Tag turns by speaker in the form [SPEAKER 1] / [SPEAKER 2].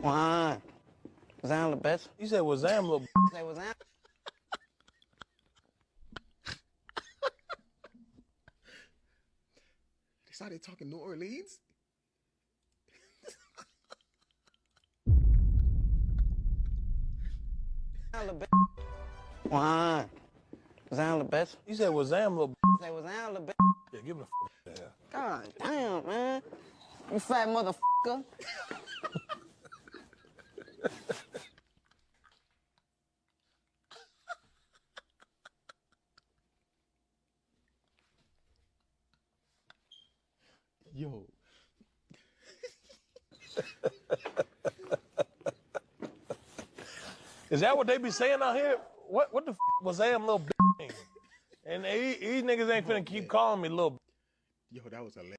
[SPEAKER 1] Why? Zam the bitch.
[SPEAKER 2] You said was Zam little.
[SPEAKER 1] Say was Zam.
[SPEAKER 3] They started talking New Orleans.
[SPEAKER 1] Zam the bitch. Why? Zam the bitch.
[SPEAKER 2] You said was Zam little.
[SPEAKER 1] Say was Zam the bitch.
[SPEAKER 2] Yeah, give him the yeah.
[SPEAKER 1] God damn, man. You fat motherfucker.
[SPEAKER 3] Yo.
[SPEAKER 2] Is that what they be saying out here? What the was Zam little? And these niggas ain't finna keep calling me little.
[SPEAKER 3] Yo, that was hilarious.